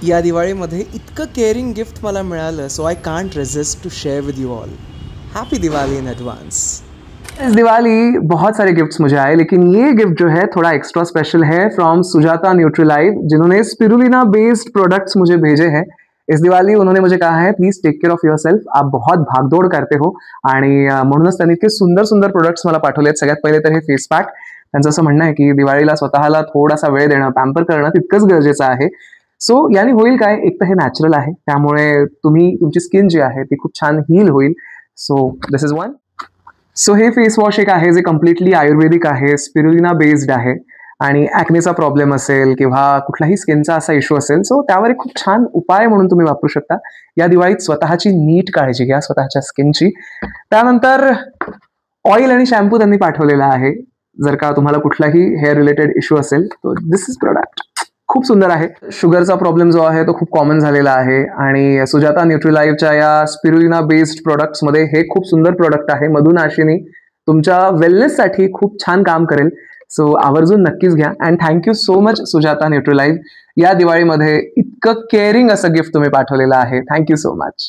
या दिवाळीमध्ये इतकं केअरिंग गिफ्ट मला मिळालं, so I can't resist to share with you all. Happy Diwali in advance. इस दिवाली बहुत सारे गिफ्ट्स मुझे आए, लेकिन ये गिफ्ट जो है थोड़ा एक्स्ट्रा स्पेशल है फ्रॉम सुजाता न्यूट्रीलाइव, जिन्होंने स्पिरुलिना बेस्ड प्रोडक्ट्स मुझे भेजे हैं. इस दिवाळी उन्होंने मुझे कहा है please take care of yourself. आप बहुत भागदौड करते हो आणि म्हणूनच त्यांनी इतके सुंदर सुंदर प्रोडक्ट्स मला पाठवले आहेत. सगळ्यात पहिले तर हे फेस पॅक. त्यांचं असं म्हणणं आहे की दिवाळीला स्वतःला थोडासा वेळ देणं, पॅम्पर करणं तितकंच गरजेचं आहे. सो याने होईल काय, एक तर हे नॅचरल आहे, त्यामुळे तुमची स्किन जी आहे ती खूप छान हील होईल. So this is one. So हे फेस वॉश एक आहे जे कम्प्लिटली आयुर्वेदिक आहे, स्पिरुलिना बेस्ड आहे आणि ॲक्नेचा प्रॉब्लेम असेल किंवा कुठलाही स्किनचा असा इश्यू असेल, सो त्यावर एक खूप छान उपाय म्हणून तुम्ही वापरू शकता. या दिवाळीत स्वतःची नीट काळजी घ्या, स्वतःच्या स्किनची. त्यानंतर ऑइल आणि शॅम्पू त्यांनी पाठवलेला आहे. जर का तुम्हाला कुठलाही हेअर रिलेटेड इश्यू असेल तर दिस इज प्रोडक्ट खूप सुंदर आहे. शुगरचा प्रॉब्लेम जो आहे तो खूप कॉमन झालेला आहे आणि सुजाता न्यूट्रीलाइव्हच्या या स्पिरुलिना बेस्ड प्रोडक्ट्समध्ये हे खूप सुंदर प्रोडक्ट आहे. मधुनाशिनी तुमच्या वेलनेससाठी खूप छान काम करेल. सो आवर्जून नक्कीच घ्या. And thank you so much Sujata Nutrilive. या दिवाळीमध्ये इतकं केअरिंग असं गिफ्ट तुम्ही पाठवलेलं आहे. Thank you so much.